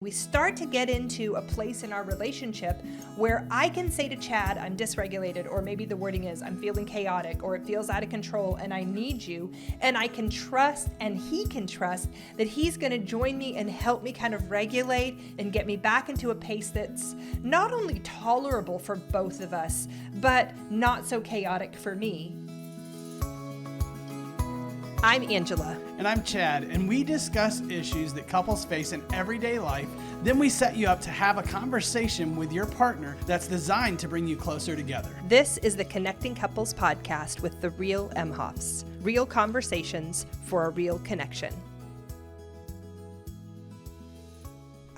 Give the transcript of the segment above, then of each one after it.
We start to get into a place in our relationship where I can say to Chad, I'm dysregulated, or maybe the wording is, I'm feeling chaotic, or it feels out of control and I need you. And I can trust, and he can trust, that he's going to join me and help me kind of regulate and get me back into a pace that's not only tolerable for both of us, but not so chaotic for me. I'm Angela. And I'm Chad, and we discuss issues that couples face in everyday life. Then we set you up to have a conversation with your partner that's designed to bring you closer together. This is the Connecting Couples podcast with the real Emhoffs. Real conversations for a real connection.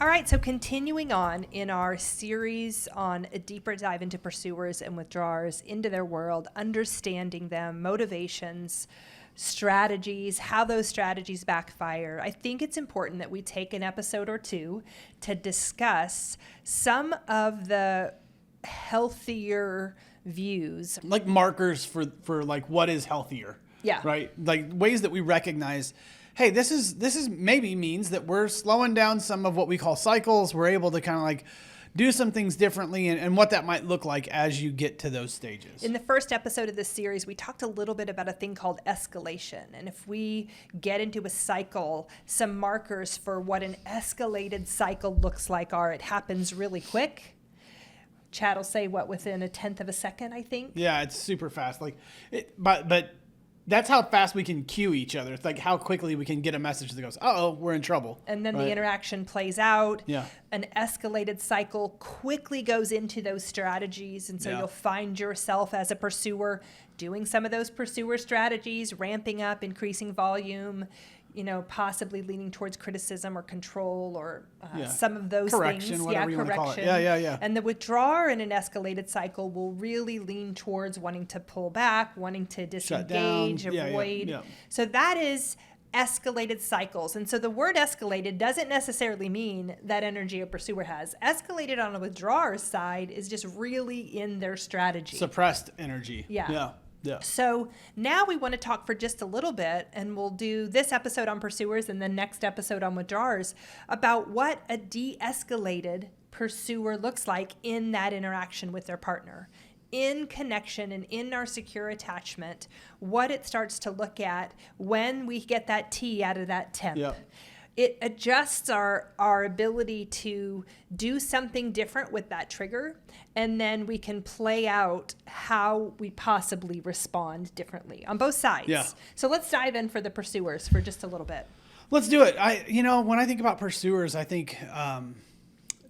All right, so continuing on in our series on a deeper dive into pursuers and withdrawers, into their world, understanding them, motivations, strategies, how those strategies backfire. I think it's important that we take an episode or two to discuss some of the healthier views. Like markers for like what is healthier. Yeah. Right? Like ways that we recognize, hey, this is maybe means that we're slowing down some of what we call cycles. We're able to kind of like do some things differently and what that might look like as you get to those stages. In the first episode of this series, we talked a little bit about a thing called escalation. And if we get into a cycle, some markers for what an escalated cycle looks like are it happens really quick. Chad will say within a tenth of a second, I think. Yeah, it's super fast. But that's how fast we can cue each other. It's like how quickly we can get a message that goes, uh-oh, we're in trouble. And then the interaction plays out. Yeah. An escalated cycle quickly goes into those strategies. And so you'll find yourself as a pursuer doing some of those pursuer strategies, ramping up, increasing volume, possibly leaning towards criticism or control or some of those correction, things. Whatever you want to call it. Yeah. And the withdrawer in an escalated cycle will really lean towards wanting to pull back, wanting to disengage, avoid. Yeah. So that is escalated cycles. And so the word escalated doesn't necessarily mean that energy a pursuer has. Escalated on a withdrawer's side is just really in their strategy. Suppressed energy. Yeah. Yeah. So now we want to talk for just a little bit, and we'll do this episode on pursuers and the next episode on withdrawers, about what a de-escalated pursuer looks like in that interaction with their partner, in connection and in our secure attachment, what it starts to look at when we get that T out of that temp. Yep. It adjusts our ability to do something different with that trigger, and then we can play out how we possibly respond differently on both sides. Yeah. So let's dive in for the pursuers for just a little bit. Let's do it. When I think about pursuers, I think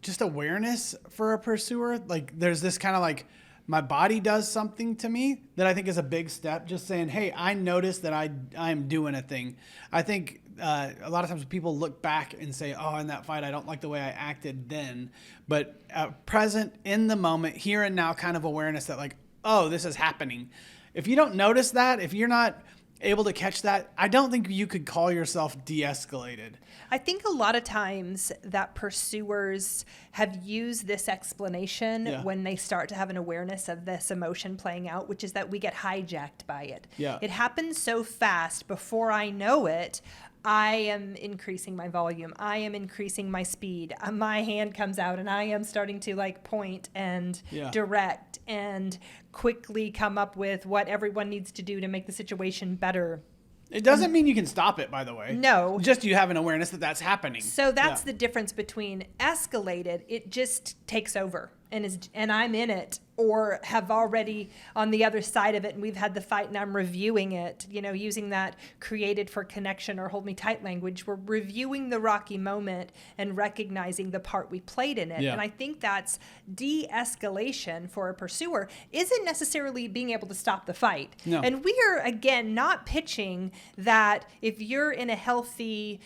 just awareness for a pursuer. Like there's this kind of like my body does something to me that I think is a big step. Just saying, hey, I noticed that I'm doing a thing. I think a lot of times people look back and say, oh, in that fight, I don't like the way I acted then. But present in the moment, here and now kind of awareness that like, oh, this is happening. If you don't notice that, if you're not able to catch that, I don't think you could call yourself de-escalated. I think a lot of times that pursuers have used this explanation when they start to have an awareness of this emotion playing out, which is that we get hijacked by it. Yeah. It happens so fast before I know it. I am increasing my volume. I am increasing my speed. My hand comes out and I am starting to like point and direct and quickly come up with what everyone needs to do to make the situation better. It doesn't mean you can stop it, by the way. No. Just you have an awareness that that's happening. So that's the difference between escalated. It just takes over and I'm in it, or have already on the other side of it and we've had the fight and I'm reviewing it, using that created for connection or hold me tight language. We're reviewing the rocky moment and recognizing the part we played in it. Yeah. And I think that's de-escalation for a pursuer isn't necessarily being able to stop the fight. No. And we are, again, not pitching that if you're in a healthy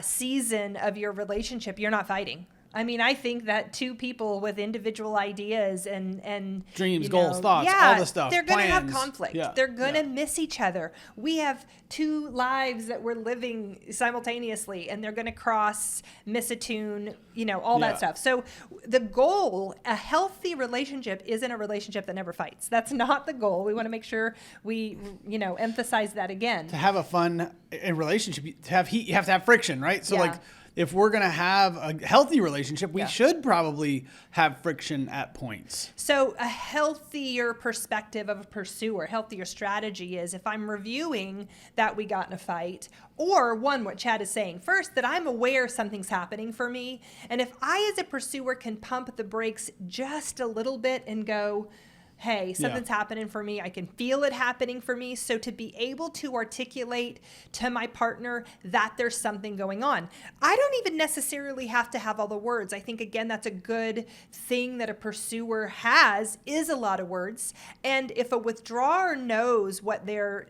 season of your relationship, you're not fighting. I mean, I think that two people with individual ideas and dreams, goals, thoughts, all the stuff, they're going to have plans. conflict. Yeah. They're going to miss each other. We have two lives that we're living simultaneously, and they're going to cross, miss a tune, all that stuff. So the goal, a healthy relationship, isn't a relationship that never fights. That's not the goal. We want to make sure we, emphasize that again. To have a fun relationship, to have heat, you have to have friction, right? So like if we're going to have a healthy relationship, we Yeah. should probably have friction at points. So a healthier perspective of a pursuer, healthier strategy is if I'm reviewing that we got in a fight, or one, what Chad is saying first, that I'm aware something's happening for me. And if I as a pursuer can pump the brakes just a little bit and go, hey, something's happening for me. I can feel it happening for me. So to be able to articulate to my partner that there's something going on. I don't even necessarily have to have all the words. I think, again, that's a good thing that a pursuer has, is a lot of words. And if a withdrawer knows what they're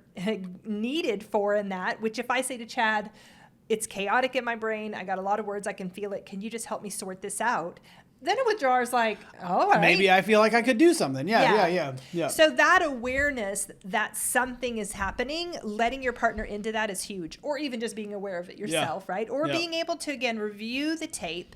needed for in that, which if I say to Chad, it's chaotic in my brain, I got a lot of words, I can feel it, can you just help me sort this out? Then a withdrawer's like, all right. Maybe I feel like I could do something. Yeah. So that awareness that something is happening, letting your partner into that is huge. Or even just being aware of it yourself, right? Or being able to, again, review the tape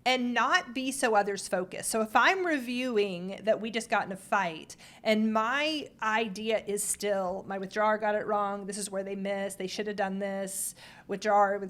and not be so others focused. So if I'm reviewing that we just got in a fight and my idea is still, my withdrawer got it wrong, this is where they missed, they should have done this, withdrawer,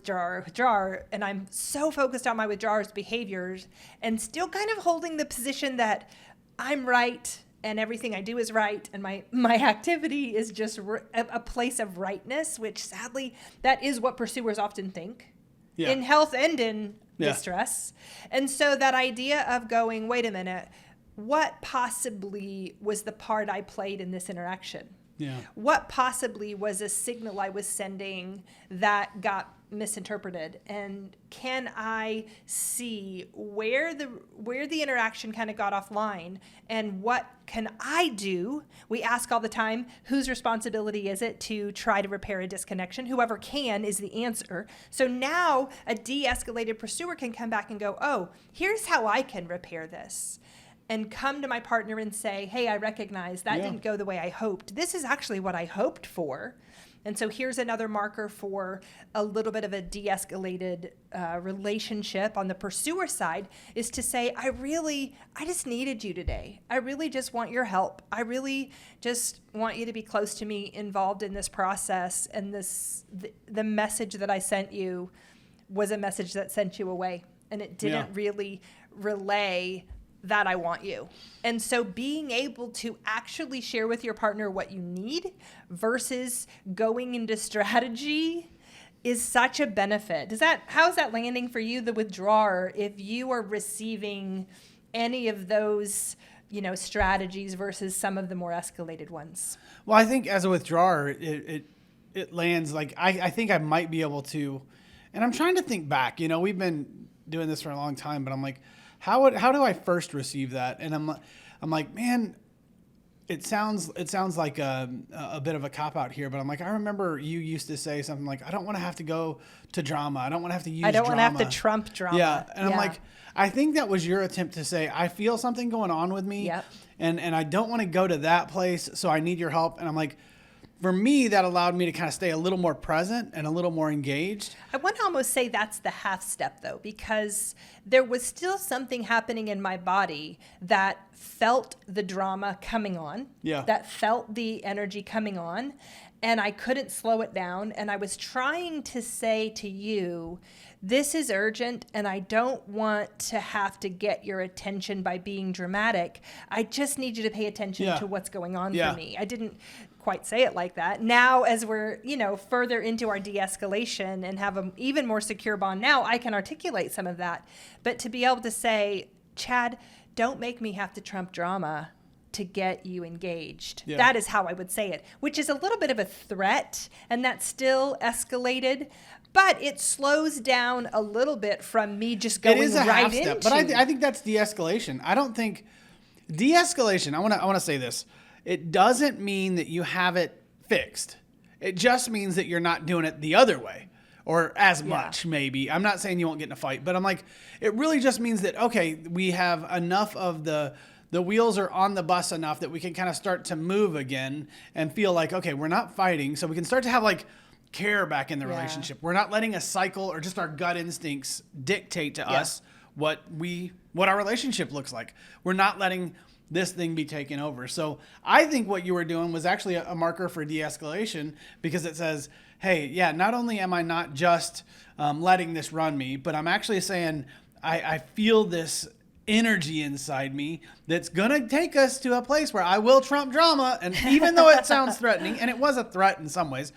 and I'm so focused on my withdrawer's behaviors and still kind of holding the position that I'm right and everything I do is right and my activity is just a place of rightness, which sadly, that is what pursuers often think in health and in distress. And so that idea of going, wait a minute, what possibly was the part I played in this interaction? Yeah. What possibly was a signal I was sending that got misinterpreted? And can I see where the interaction kind of got offline and what can I do? We ask all the time, whose responsibility is it to try to repair a disconnection? Whoever can is the answer. So now a de-escalated pursuer can come back and go, oh, here's how I can repair this. And come to my partner and say, hey, I recognize that didn't go the way I hoped. This is actually what I hoped for. And so here's another marker for a little bit of a de-escalated relationship on the pursuer side is to say, I just needed you today. I really just want your help. I really just want you to be close to me, involved in this process. And the message that I sent you was a message that sent you away. And it didn't really relay that I want you. And so being able to actually share with your partner what you need versus going into strategy is such a benefit. How's that landing for you, the withdrawer, if you are receiving any of those, strategies versus some of the more escalated ones? Well, I think as a withdrawer, it lands like, I think I might be able to, and I'm trying to think back, we've been doing this for a long time, but I'm like, how do I first receive that? And I'm like, man, it sounds like a bit of a cop out here, but I'm like, I remember you used to say something like, I don't want to have to go to drama. I don't want to have to use drama. I don't want to have to trump drama. Yeah. And I'm like, I think that was your attempt to say, I feel something going on with me. Yep. And I don't want to go to that place. So I need your help. And I'm like, for me, that allowed me to kind of stay a little more present and a little more engaged. I want to almost say that's the half step, though, because there was still something happening in my body that felt the drama coming on, that felt the energy coming on, and I couldn't slow it down. And I was trying to say to you, this is urgent, and I don't want to have to get your attention by being dramatic. I just need you to pay attention to what's going on for me. I didn't quite say it like that. Now, as we're, further into our de-escalation and have an even more secure bond now, I can articulate some of that. But to be able to say, Chad, don't make me have to trump drama to get you engaged. Yeah. That is how I would say it, which is a little bit of a threat, and that's still escalated. But it slows down a little bit from me just going right into. It is a half step, but I think that's de-escalation. I don't think de-escalation. I want to say this. It doesn't mean that you have it fixed. It just means that you're not doing it the other way or as much, maybe. I'm not saying you won't get in a fight, but I'm like, it really just means that, okay, we have enough of the wheels are on the bus enough that we can kind of start to move again and feel like, okay, we're not fighting. So we can start to have like care back in the relationship. We're not letting a cycle or just our gut instincts dictate to us what our relationship looks like. We're not letting this thing be taken over. So I think what you were doing was actually a marker for de-escalation, because it says, hey, yeah, not only am I not just letting this run me, but I'm actually saying I feel this energy inside me that's going to take us to a place where I will trump drama. And even though it sounds threatening, and it was a threat in some ways,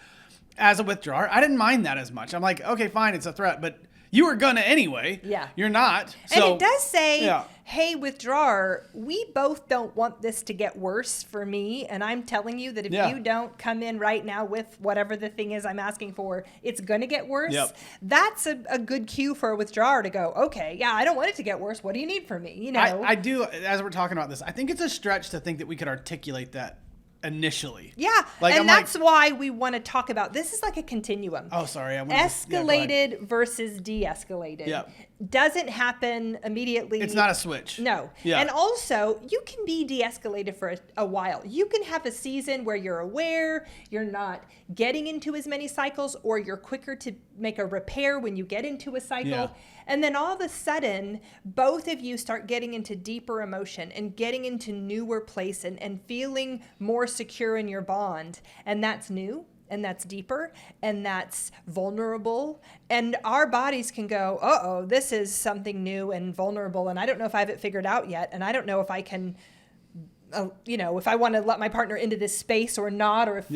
as a withdrawer, I didn't mind that as much. I'm like, okay, fine, it's a threat, but you were gonna anyway. Yeah. You're not. And So, it does say, yeah. hey, withdrawer, we both don't want this to get worse for me. And I'm telling you that if Yeah. you don't come in right now with whatever the thing is I'm asking for, it's going to get worse. Yep. That's a good cue for a withdrawer to go, okay, yeah, I don't want it to get worse. What do you need from me? You know, I do, as we're talking about this, I think it's a stretch to think that we could articulate that initially. yeah. Like, and I'm that's why we want to talk about, this is like a continuum. Oh, sorry. Escalated versus de-escalated. Yep. Doesn't happen immediately. It's not a switch. No. Yeah. And also, you can be de-escalated for a while. You can have a season where you're aware, you're not getting into as many cycles, or you're quicker to make a repair when you get into a cycle. Yeah. And then all of a sudden, both of you start getting into deeper emotion and getting into newer place and feeling more secure in your bond. And that's new. And that's deeper, and that's vulnerable. And our bodies can go, uh-oh, this is something new and vulnerable, and I don't know if I have it figured out yet, and I don't know if I can, if I want to let my partner into this space or not, or if,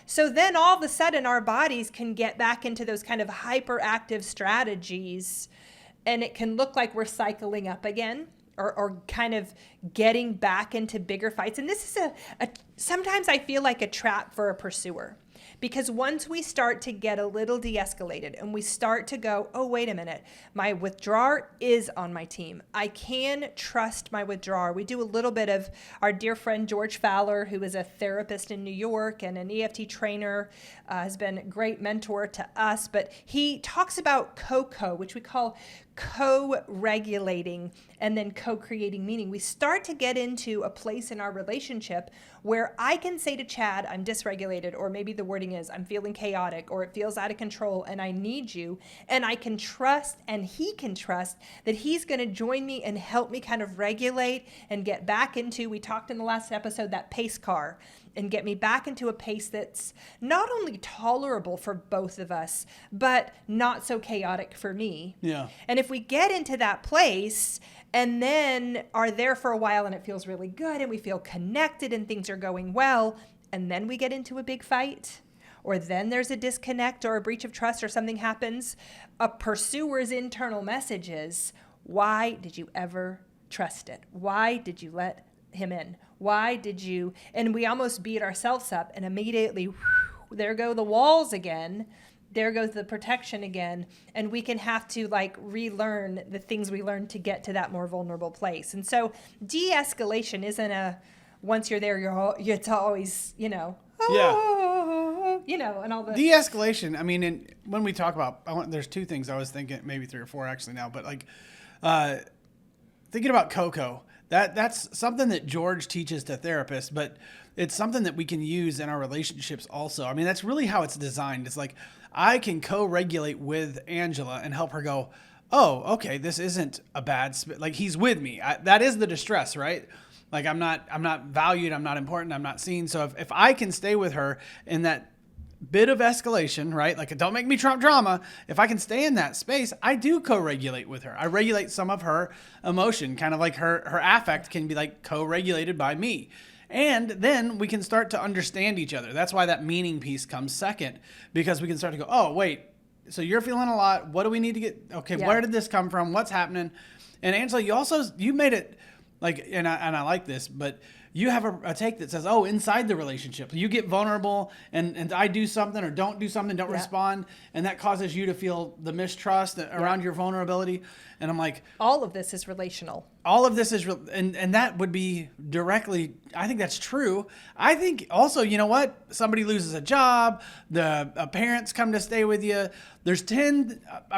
so then all of a sudden our bodies can get back into those kind of hyperactive strategies, and it can look like we're cycling up again. Or kind of getting back into bigger fights. And this is sometimes I feel like a trap for a pursuer. Because once we start to get a little de-escalated and we start to go, oh, wait a minute, my withdrawer is on my team. I can trust my withdrawer. We do a little bit of our dear friend George Fowler, who is a therapist in New York and an EFT trainer, has been a great mentor to us. But he talks about co-co, which we call co-regulating and then co-creating meaning. We start to get into a place in our relationship where I can say to Chad, I'm dysregulated, or maybe the wording is, I'm feeling chaotic, or it feels out of control, and I need you. And I can trust, and he can trust, that he's going to join me and help me kind of regulate and get back into, we talked in the last episode, that pace car, and get me back into a pace that's not only tolerable for both of us, but not so chaotic for me. Yeah. And if we get into that place and then are there for a while and it feels really good and we feel connected and things are going well, and then we get into a big fight, or then there's a disconnect or a breach of trust or something happens, a pursuer's internal message is, why did you ever trust it? Why did you let him in? Why did you? And we almost beat ourselves up, and immediately, there go the walls again. There goes the protection again. And we can have to relearn the things we learned to get to that more vulnerable place. And so de-escalation isn't once you're there, it's always, and all the De-escalation. I mean, when we talk about, there's two things I was thinking, maybe three or four actually now, but thinking about Coco. That's something that George teaches to therapists, but it's something that we can use in our relationships also. I mean, that's really how it's designed. It's like I can co-regulate with Angela and help her go, oh, okay, this isn't a bad, he's with me. That is the distress, right? Like I'm not valued, I'm not important, I'm not seen. So if I can stay with her in that bit of escalation, right? Like, don't make me trump drama. If I can stay in that space, I do co-regulate with her. I regulate some of her emotion, kind of like her affect can be co-regulated by me. And then we can start to understand each other. That's why that meaning piece comes second, because we can start to go, oh, wait, so you're feeling a lot. What do we need to get? Okay, Where did this come from? What's happening? And Angela, you made it and I like this, but you have a take that says, oh, inside the relationship, you get vulnerable and I do something or don't do something, don't respond. And that causes you to feel the mistrust around your vulnerability. And I'm like, all of this is relational. All of this is real. And that would be directly, I think that's true. I think also, you know what? Somebody loses a job, the parents come to stay with you. There's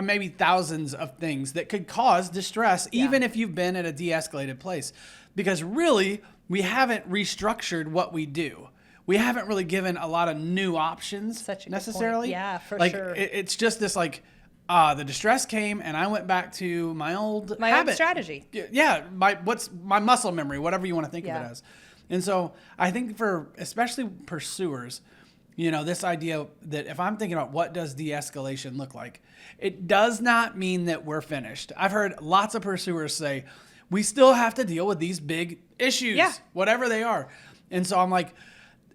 maybe thousands of things that could cause distress, even if you've been at a de-escalated place. Because really, we haven't restructured what we do. We haven't really given a lot of new options necessarily. Yeah, for sure. It's just this the distress came and I went back to my old habit. Old strategy. Yeah, my muscle memory, whatever you want to think of it as. And so I think for especially pursuers, This idea that if I'm thinking about what does de-escalation look like, it does not mean that we're finished. I've heard lots of pursuers say, we still have to deal with these big issues, whatever they are. And so I'm like,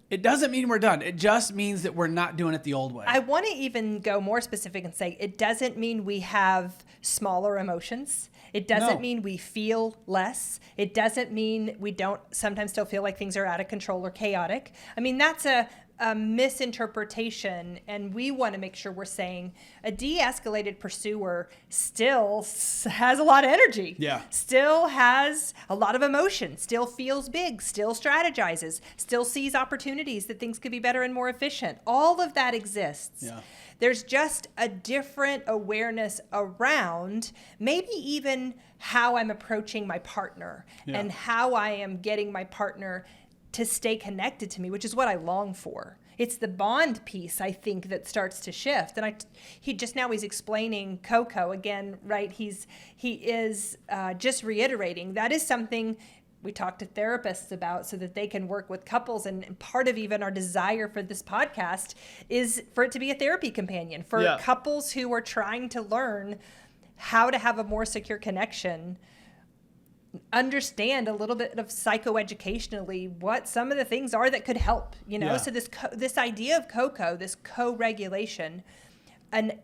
it doesn't mean we're done. It just means that we're not doing it the old way. I want to even go more specific and say it doesn't mean we have smaller emotions. It doesn't mean we feel less. It doesn't mean we don't sometimes still feel like things are out of control or chaotic. I mean, that's a misinterpretation, and we want to make sure we're saying a de-escalated pursuer still has a lot of energy, still has a lot of emotion, still feels big, still strategizes, still sees opportunities that things could be better and more efficient. All of that exists. There's just a different awareness around maybe even how I'm approaching my partner and how I am getting my partner to stay connected to me, which is what I long for. It's the bond piece, I think, that starts to shift. And he's explaining Coco again, right? He is just reiterating that is something we talk to therapists about so that they can work with couples. And part of even our desire for this podcast is for it to be a therapy companion for couples who are trying to learn how to have a more secure connection, understand a little bit of psychoeducationally what some of the things are that could help, So this idea of Coco, this co-regulation, an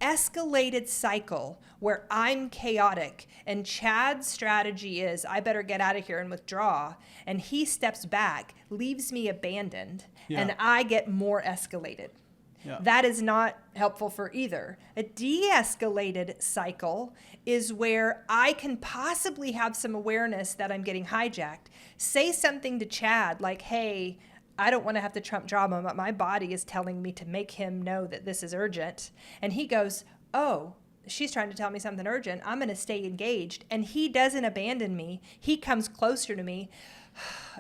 escalated cycle where I'm chaotic and Chad's strategy is I better get out of here and withdraw, and he steps back, leaves me abandoned, and I get more escalated. That is not helpful for either. A de-escalated cycle is where I can possibly have some awareness that I'm getting hijacked. Say something to Chad like, hey, I don't want to have to trump drama, but my body is telling me to make him know that this is urgent. And he goes, oh, she's trying to tell me something urgent. I'm going to stay engaged. And he doesn't abandon me. He comes closer to me.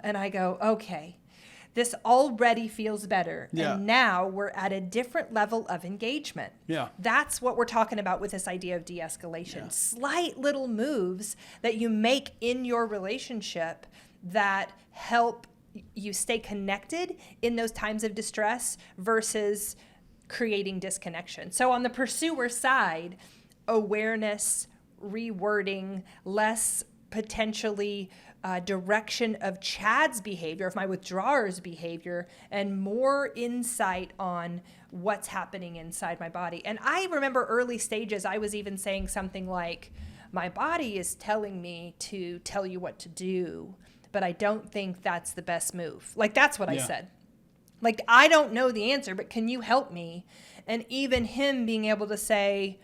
And I go, okay. This already feels better. And now we're at a different level of engagement. That's what we're talking about with this idea of de-escalation. Slight little moves that you make in your relationship that help you stay connected in those times of distress versus creating disconnection. So on the pursuer side, awareness, rewording, less potentially direction of Chad's behavior, of my withdrawer's behavior, and more insight on what's happening inside my body. And I remember early stages, I was even saying something like, my body is telling me to tell you what to do, but I don't think that's the best move. Like, that's what I said. Like, I don't know the answer, but can you help me? And even him being able to say,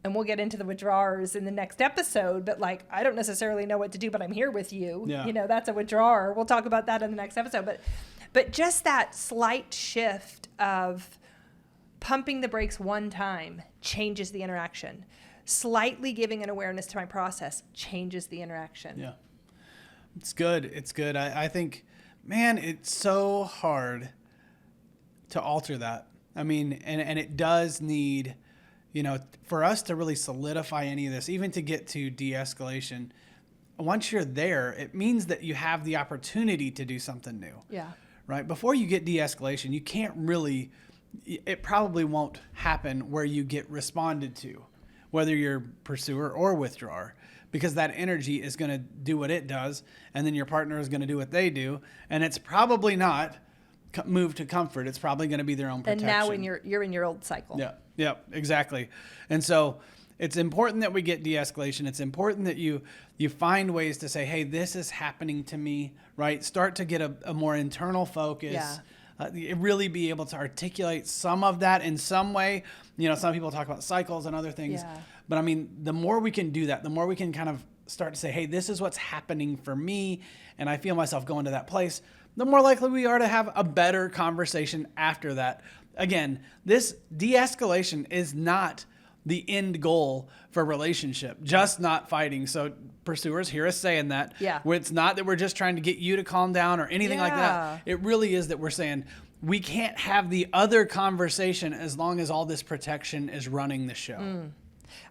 and we'll get into the withdrawers in the next episode, but like, I don't necessarily know what to do, but I'm here with you. That's a withdrawer. We'll talk about that in the next episode. But just that slight shift of pumping the brakes one time changes the interaction. Slightly giving an awareness to my process changes the interaction. It's good. It's good. I think, man, it's so hard to alter that. I mean, and it does need, for us to really solidify any of this, even to get to de-escalation, once you're there, it means that you have the opportunity to do something new. Right? Before you get de-escalation, you can't really, it probably won't happen where you get responded to, whether you're pursuer or withdrawer, because that energy is going to do what it does, and then your partner is going to do what they do, and it's probably not move to comfort. It's probably going to be their own protection. And now when you're in your old cycle. Yeah, exactly. And so it's important that we get de-escalation. It's important that you find ways to say, hey, this is happening to me, right? Start to get a more internal focus. Really be able to articulate some of that in some way. Some people talk about cycles and other things. But I mean, the more we can do that, the more we can kind of start to say, hey, this is what's happening for me, and I feel myself going to that place, the more likely we are to have a better conversation after that. Again, this de-escalation is not the end goal for a relationship, just not fighting. So pursuers, hear us saying that. It's not that we're just trying to get you to calm down or anything like that. It really is that we're saying we can't have the other conversation as long as all this protection is running the show.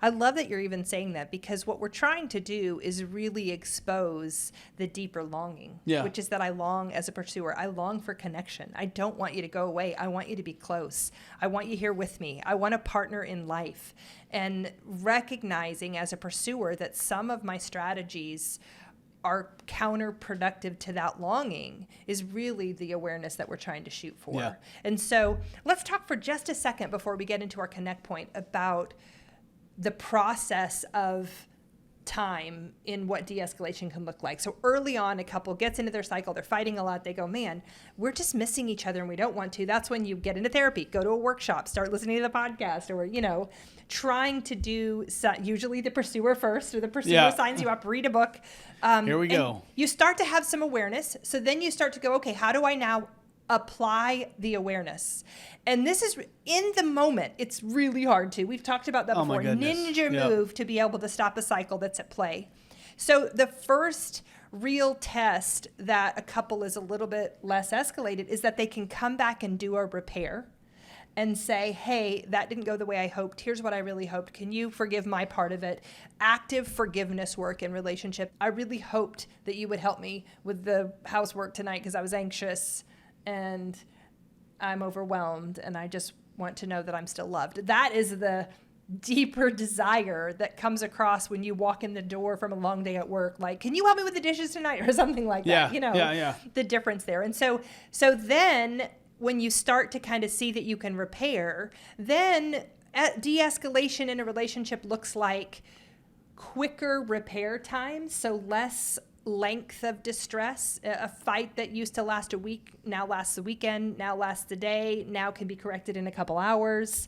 I love that you're even saying that, because what we're trying to do is really expose the deeper longing, which is that I long as a pursuer. I long for connection. I don't want you to go away. I want you to be close. I want you here with me. I want a partner in life. And recognizing as a pursuer that some of my strategies are counterproductive to that longing is really the awareness that we're trying to shoot for. Yeah. And so let's talk for just a second before we get into our connect point about the process of time in what de-escalation can look like. So early on, a couple gets into their cycle, they're fighting a lot, they go, man, we're just missing each other and we don't want to. That's when you get into therapy, go to a workshop, start listening to the podcast, or, trying to do, usually the pursuer first, or the pursuer signs you up, read a book. Here we go. You start to have some awareness. So then you start to go, okay, how do I now apply the awareness? And this is in the moment. It's really hard to. We've talked about that before. Ninja move to be able to stop a cycle that's at play. So the first real test that a couple is a little bit less escalated is that they can come back and do a repair and say, hey, that didn't go the way I hoped. Here's what I really hoped. Can you forgive my part of it? Active forgiveness work in relationship. I really hoped that you would help me with the housework tonight because I was anxious and I'm overwhelmed and I just want to know that I'm still loved. That is the deeper desire that comes across when you walk in the door from a long day at work, like, can you help me with the dishes tonight, or something like that, the difference there. And so then when you start to kind of see that you can repair, then de-escalation in a relationship looks like quicker repair times, so less length of distress. A fight that used to last a week now lasts a weekend, now lasts a day, now can be corrected in a couple hours.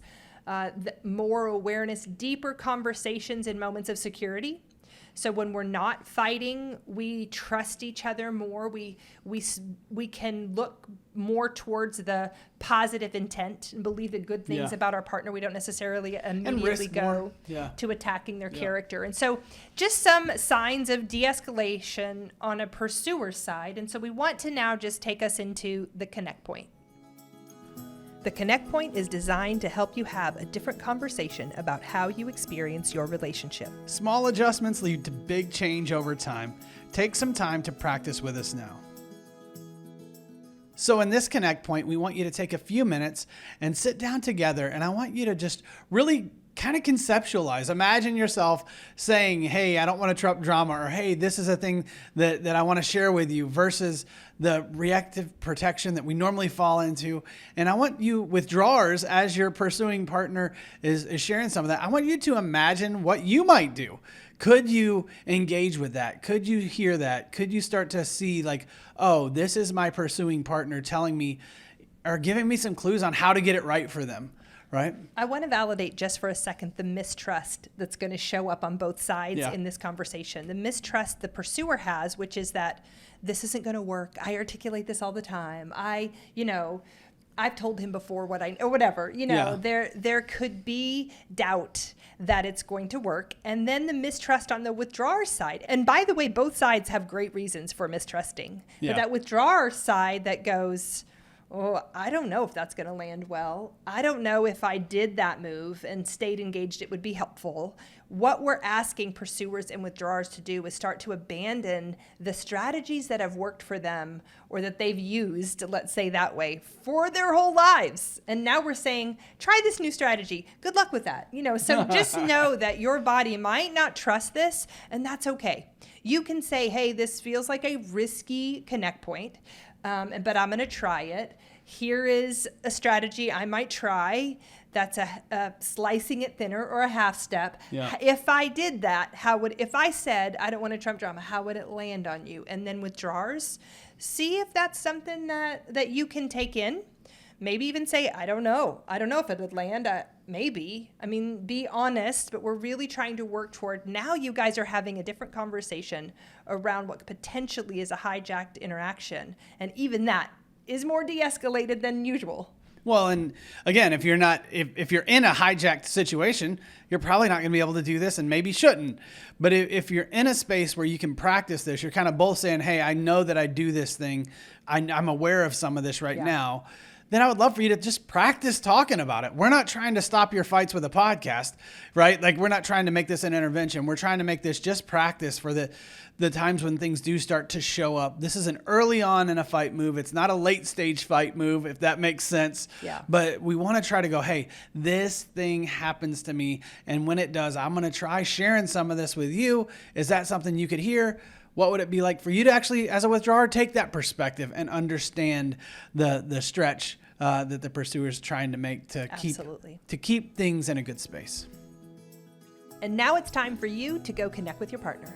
More awareness, deeper conversations in moments of security. So when we're not fighting, we trust each other more. We can look more towards the positive intent and believe the good things about our partner. We don't necessarily immediately go to attacking their character. And so just some signs of de-escalation on a pursuer side. And so we want to now just take us into the connect point. The Connect Point is designed to help you have a different conversation about how you experience your relationship. Small adjustments lead to big change over time. Take some time to practice with us now. So in this Connect Point, we want you to take a few minutes and sit down together, and I want you to just really kind of conceptualize. Imagine yourself saying, hey, I don't want to interrupt drama, or hey, this is a thing that I want to share with you, versus the reactive protection that we normally fall into. And I want you, withdrawers, as your pursuing partner is sharing some of that, I want you to imagine what you might do. Could you engage with that? Could you hear that? Could you start to see like, oh, this is my pursuing partner telling me or giving me some clues on how to get it right for them? Right. I want to validate just for a second the mistrust that's going to show up on both sides in this conversation. The mistrust the pursuer has, which is that this isn't going to work. I articulate this all the time. I've told him before what I, or whatever, there could be doubt that it's going to work. And then the mistrust on the withdrawer side. And by the way, both sides have great reasons for mistrusting. Yeah. But that withdrawer side that goes, oh, I don't know if that's going to land well. I don't know if I did that move and stayed engaged, it would be helpful. What we're asking pursuers and withdrawers to do is start to abandon the strategies that have worked for them or that they've used, let's say that way, for their whole lives. And now we're saying, try this new strategy. Good luck with that. So just know that your body might not trust this, and that's okay. You can say, hey, this feels like a risky connect point. But I'm going to try it. Here is a strategy I might try. That's a slicing it thinner or a half step. Yeah. If I did that, if I said, I don't want to trump drama, how would it land on you? And then withdrawers, see if that's something that you can take in. Maybe even say, I don't know. I don't know if it would land. Maybe. I mean, be honest, but we're really trying to work toward now you guys are having a different conversation around what potentially is a hijacked interaction. And even that is more de-escalated than usual. Well, and again, if you're in a hijacked situation, you're probably not going to be able to do this and maybe shouldn't. But if you're in a space where you can practice this, you're kind of both saying, hey, I know that I do this thing. I'm aware of some of this right now. then I would love for you to just practice talking about it. We're not trying to stop your fights with a podcast, right? Like, we're not trying to make this an intervention. We're trying to make this just practice for the times when things do start to show up. This is an early on in a fight move. It's not a late stage fight move, if that makes sense. Yeah. But we want to try to go, hey, this thing happens to me. And when it does, I'm going to try sharing some of this with you. Is that something you could hear? What would it be like for you to actually, as a withdrawer, take that perspective and understand the stretch that the pursuer is trying to make to keep things in a good space? And now it's time for you to go connect with your partner.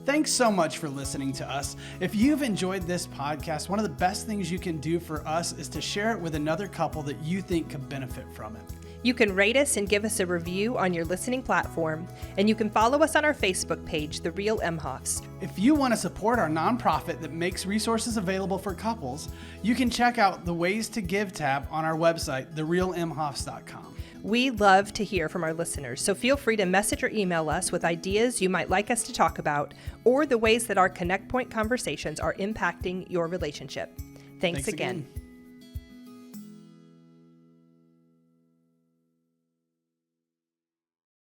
Thanks so much for listening to us. If you've enjoyed this podcast, one of the best things you can do for us is to share it with another couple that you think could benefit from it. You can rate us and give us a review on your listening platform, and you can follow us on our Facebook page, The Real Imhoffs. If you want to support our nonprofit that makes resources available for couples, you can check out the Ways to Give tab on our website, therealimhoffs.com. We love to hear from our listeners, so feel free to message or email us with ideas you might like us to talk about, or the ways that our Connect Point conversations are impacting your relationship. Thanks again.